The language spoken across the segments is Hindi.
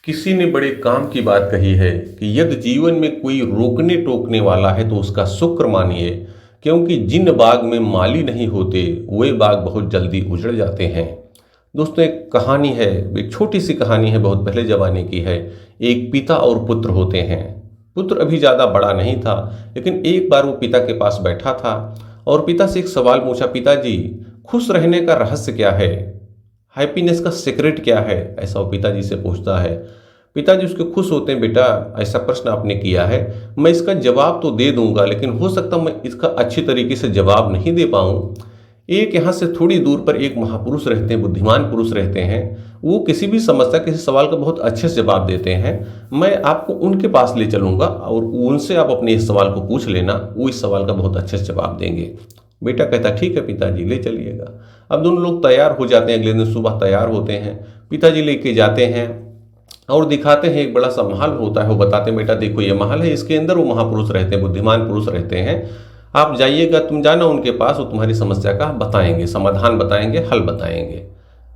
किसी ने बड़े काम की बात कही है कि यदि जीवन में कोई रोकने टोकने वाला है तो उसका शुक्र मानिए, क्योंकि जिन बाग में माली नहीं होते वे बाग बहुत जल्दी उजड़ जाते हैं। दोस्तों, एक कहानी है, एक छोटी सी कहानी है, बहुत पहले जमाने की है। एक पिता और पुत्र होते हैं। पुत्र अभी ज़्यादा बड़ा नहीं था, लेकिन एक बार वो पिता के पास बैठा था और पिता से एक सवाल पूछा, पिताजी, खुश रहने का रहस्य क्या है? हैप्पीनेस का सीक्रेट क्या है? ऐसा वो पिताजी से पूछता है। पिताजी उसके खुश होते हैं, बेटा ऐसा प्रश्न आपने किया है, मैं इसका जवाब तो दे दूंगा, लेकिन हो सकता मैं इसका अच्छी तरीके से जवाब नहीं दे पाऊँ। एक यहाँ से थोड़ी दूर पर एक महापुरुष रहते हैं, बुद्धिमान पुरुष रहते हैं। वो किसी भी समस्या, किसी सवाल का बहुत अच्छे से जवाब देते हैं। मैं आपको उनके पास ले चलूंगा और उनसे आप अपने इस सवाल को पूछ लेना, वो इस सवाल का बहुत अच्छे से जवाब देंगे। बेटा कहता, ठीक है पिताजी, ले चलिएगा। अब दोनों लोग तैयार हो जाते हैं, अगले दिन सुबह तैयार होते हैं। पिताजी लेके जाते हैं और दिखाते हैं, एक बड़ा सा महल होता है। वो बताते हैं, बेटा देखो ये महल है, इसके अंदर वो महापुरुष रहते हैं, बुद्धिमान पुरुष रहते हैं। आप जाइएगा, तुम जाना उनके पास, वो तुम्हारी समस्या का बताएंगे, समाधान बताएंगे, हल बताएंगे।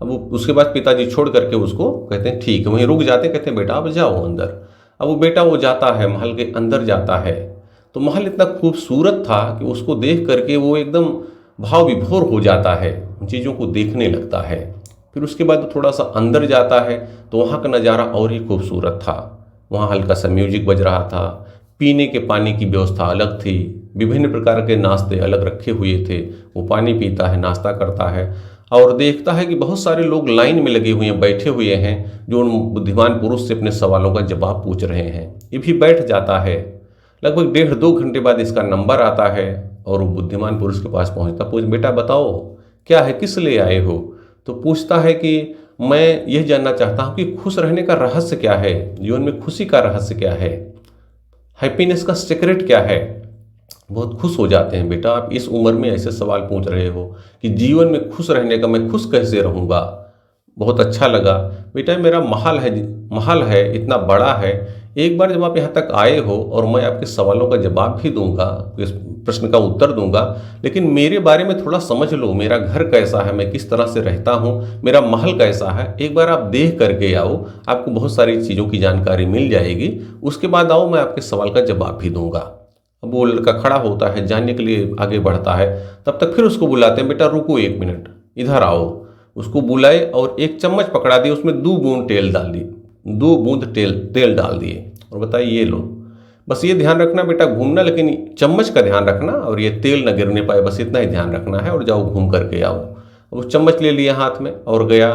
अब वो उसके बाद पिताजी छोड़ करके उसको कहते हैं ठीक है, वहीं रुक जाते हैं, कहते हैं बेटा अब जाओ अंदर। अब वो बेटा वो जाता है, महल के अंदर जाता है। तो महल इतना खूबसूरत था कि उसको देख करके वो एकदम भाव विभोर हो जाता है, उन चीज़ों को देखने लगता है। फिर उसके बाद थोड़ा सा अंदर जाता है तो वहाँ का नज़ारा और ही खूबसूरत था। वहाँ हल्का सा म्यूजिक बज रहा था, पीने के पानी की व्यवस्था अलग थी, विभिन्न प्रकार के नाश्ते अलग रखे हुए थे। वो पानी पीता है, नाश्ता करता है और देखता है कि बहुत सारे लोग लाइन में लगे हुए हैं, बैठे हुए हैं, जो उन बुद्धिमान पुरुष से अपने सवालों का जवाब पूछ रहे हैं। ये भी बैठ जाता है। लगभग 1.5-2 घंटे बाद इसका नंबर आता है और वो बुद्धिमान पुरुष के पास पहुंचता, पूछ बेटा बताओ क्या है, किस लिए आए हो? तो पूछता है कि मैं यह जानना चाहता हूँ कि खुश रहने का रहस्य क्या है, जीवन में खुशी का रहस्य क्या है, हैप्पीनेस का सीक्रेट क्या है। बहुत खुश हो जाते हैं, बेटा आप इस उम्र में ऐसे सवाल पूछ रहे हो कि जीवन में खुश रहने का, मैं खुश कैसे रहूँगा। बहुत अच्छा लगा बेटा, मेरा महल है, इतना बड़ा है। एक बार जब आप यहाँ तक आए हो और मैं आपके सवालों का जवाब भी दूंगा, इस प्रश्न का उत्तर दूंगा, लेकिन मेरे बारे में थोड़ा समझ लो, मेरा घर कैसा है, मैं किस तरह से रहता हूँ, मेरा महल कैसा है, एक बार आप देख करके आओ, आपको बहुत सारी चीज़ों की जानकारी मिल जाएगी। उसके बाद आओ, मैं आपके सवाल का जवाब भी दूंगा। अब वो लड़का खड़ा होता है, जानने के लिए आगे बढ़ता है। तब तक फिर उसको बुलाते हैं, बेटा रुको 1 मिनट, इधर आओ। उसको बुलाए और एक चम्मच पकड़ा दिए, उसमें 2 बूंद तेल डाल दी, 2 बूंद तेल डाल दिए और बताइए ये लो, बस ये ध्यान रखना बेटा, घूमना, लेकिन चम्मच का ध्यान रखना और ये तेल न गिरने पाए, बस इतना ही ध्यान रखना है, और जाओ घूम करके आओ। वो चम्मच ले लिया हाथ में और गया,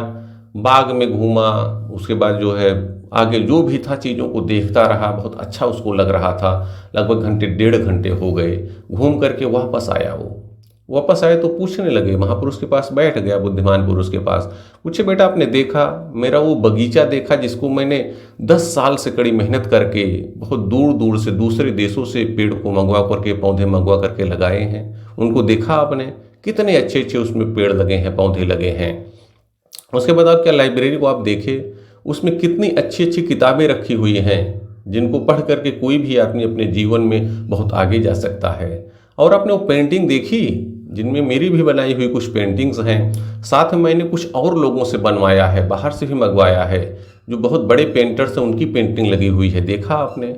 बाग में घूमा। उसके बाद जो है आगे जो भी था चीज़ों को देखता रहा, बहुत अच्छा उसको लग रहा था। लगभग 1.5 घंटे हो गए, घूम करके वापस आया। वो वापस आए तो पूछने लगे, महापुरुष के पास बैठ गया, बुद्धिमान पुरुष के पास। पूछे बेटा आपने देखा, मेरा वो बगीचा देखा जिसको मैंने 10 साल से कड़ी मेहनत करके बहुत दूर दूर से दूसरे देशों से पेड़ को मंगवा करके, पौधे मंगवा करके लगाए हैं, उनको देखा आपने? कितने अच्छे अच्छे उसमें पेड़ लगे हैं, पौधे लगे हैं। उसके बाद आप क्या लाइब्रेरी को आप देखे, उसमें कितनी अच्छी अच्छी किताबें रखी हुई हैं, जिनको पढ़ करके कोई भी आदमी अपने जीवन में बहुत आगे जा सकता है। और आपने वो पेंटिंग देखी, जिनमें मेरी भी बनाई हुई कुछ पेंटिंग्स हैं, साथ में मैंने कुछ और लोगों से बनवाया है, बाहर से भी मंगवाया है, जो बहुत बड़े पेंटर्स हैं, उनकी पेंटिंग लगी हुई है, देखा आपने?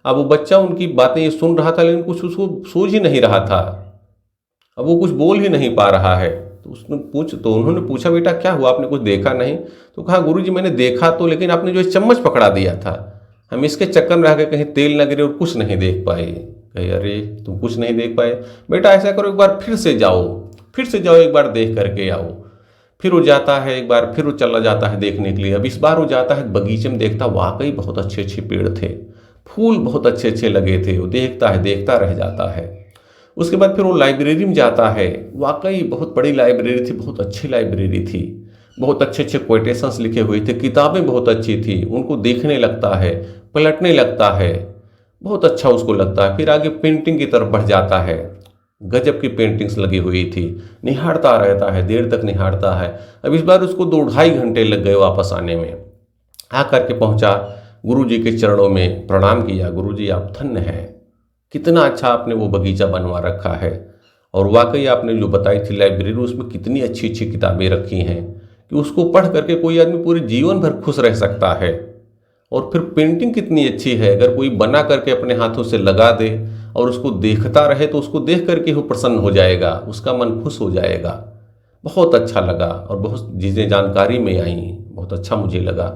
अब वो बच्चा उनकी बातें ये सुन रहा था, लेकिन कुछ उसको सूझ ही नहीं रहा था। अब वो कुछ बोल ही नहीं पा रहा है। तो उन्होंने पूछा, बेटा क्या हुआ, आपने कुछ देखा नहीं? तो कहा, गुरुजी मैंने देखा तो, लेकिन आपने जो चम्मच पकड़ा दिया था, हम इसके चक्कर में रह गए, कहीं तेल न गिरे और कुछ नहीं देख पाए। कहे, अरे तुम कुछ नहीं देख पाए? बेटा ऐसा करो, एक बार फिर से जाओ, एक बार देख करके आओ। फिर वो जाता है, एक बार फिर वो चला जाता है देखने के लिए। अब इस बार वो जाता है बगीचे में, देखता वाकई बहुत अच्छे अच्छे पेड़ थे, फूल बहुत अच्छे अच्छे लगे थे। वो देखता है, देखता रह जाता है। उसके बाद फिर वो लाइब्रेरी में जाता है, वाकई बहुत बड़ी लाइब्रेरी थी, बहुत अच्छी लाइब्रेरी थी, बहुत अच्छे अच्छे कोटेशंस लिखे हुए थे, किताबें बहुत अच्छी थी। उनको देखने लगता है, पलटने लगता है, बहुत अच्छा उसको लगता है। फिर आगे पेंटिंग की तरफ बढ़ जाता है, गजब की पेंटिंग्स लगी हुई थी, निहारता रहता है, देर तक निहारता है। अब इस बार उसको 2-2.5 घंटे लग गए वापस आने में। आकर के पहुंचा, गुरुजी के चरणों में प्रणाम किया, गुरुजी आप धन्य हैं, कितना अच्छा आपने वो बगीचा बनवा रखा है, और वाकई आपने जो बताई थी लाइब्रेरी, उसमें कितनी अच्छी अच्छी किताबें रखी हैं कि उसको पढ़ करके कोई आदमी पूरे जीवन भर खुश रह सकता है। और फिर पेंटिंग कितनी अच्छी है, अगर कोई बना करके अपने हाथों से लगा दे और उसको देखता रहे तो उसको देख करके वो प्रसन्न हो जाएगा, उसका मन खुश हो जाएगा। बहुत अच्छा लगा और बहुत चीज़ें जानकारी में आई, बहुत अच्छा मुझे लगा।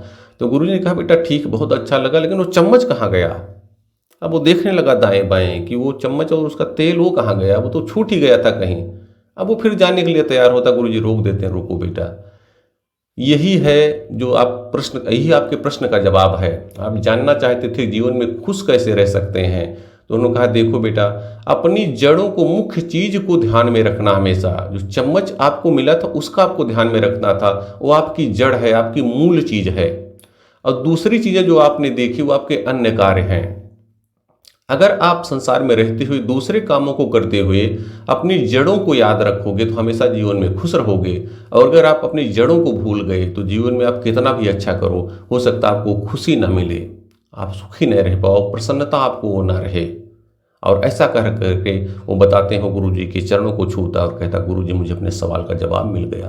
तो गुरुजी ने कहा बेटा ठीक, बहुत अच्छा लगा, लेकिन वो चम्मच कहाँ गया? अब वो देखने लगा दाएं बाएं कि वो चम्मच और उसका तेल वो कहाँ गया, वो तो छूट ही गया था कहीं। अब वो फिर जाने के लिए तैयार होता, गुरुजी रोक देते हैं, रुको बेटा, यही है जो आप प्रश्न, यही आपके प्रश्न का जवाब है। आप जानना चाहते थे जीवन में खुश कैसे रह सकते हैं, तो उन्होंने कहा देखो बेटा, अपनी जड़ों को, मुख्य चीज को ध्यान में रखना हमेशा। जो चम्मच आपको मिला था उसका आपको ध्यान में रखना था, वो आपकी जड़ है, आपकी मूल चीज है। और दूसरी चीजें जो आपने देखी वो आपके अन्य कार्य हैं। अगर आप संसार में रहते हुए दूसरे कामों को करते हुए अपनी जड़ों को याद रखोगे तो हमेशा जीवन में खुश रहोगे। और अगर आप अपनी जड़ों को भूल गए तो जीवन में आप कितना भी अच्छा करो, हो सकता है आपको खुशी न मिले, आप सुखी न रह पाओ, प्रसन्नता आपको वो ना रहे। और ऐसा कह करके वो बताते हैं, गुरुजी के चरणों को छूता और कहता गुरुजी मुझे अपने सवाल का जवाब मिल गया।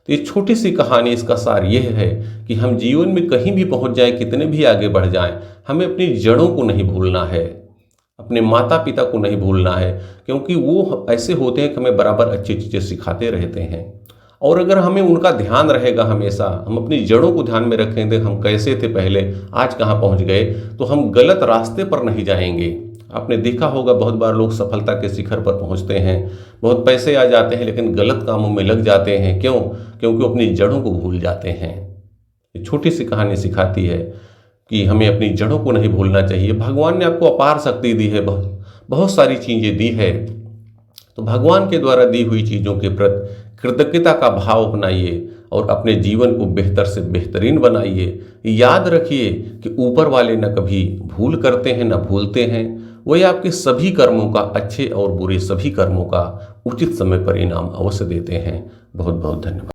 तो ये छोटी सी कहानी, इसका सार यह है कि हम जीवन में कहीं भी पहुंच जाएं, कितने भी आगे बढ़ जाएं, हमें अपनी जड़ों को नहीं भूलना है, अपने माता पिता को नहीं भूलना है, क्योंकि वो ऐसे होते हैं कि हमें बराबर अच्छी चीज़ें सिखाते रहते हैं। और अगर हमें उनका ध्यान रहेगा, हमेशा हम अपनी जड़ों को ध्यान में रखेंगे, हम कैसे थे पहले, आज कहाँ पहुँच गए, तो हम गलत रास्ते पर नहीं जाएंगे। आपने देखा होगा बहुत बार लोग सफलता के शिखर पर पहुंचते हैं, बहुत पैसे आ जाते हैं, लेकिन गलत कामों में लग जाते हैं। क्यों? क्योंकि अपनी जड़ों को भूल जाते हैं। ये छोटी सी कहानी सिखाती है कि हमें अपनी जड़ों को नहीं भूलना चाहिए। भगवान ने आपको अपार शक्ति दी है, बहुत सारी चीज़ें दी है, तो भगवान के द्वारा दी हुई चीज़ों के प्रति कृतज्ञता का भाव अपनाइए और अपने जीवन को बेहतर से बेहतरीन बनाइए। याद रखिए कि ऊपर वाले न कभी भूल करते हैं न भूलते हैं, वही आपके सभी कर्मों का, अच्छे और बुरे सभी कर्मों का उचित समय पर इनाम अवश्य देते हैं। बहुत बहुत धन्यवाद।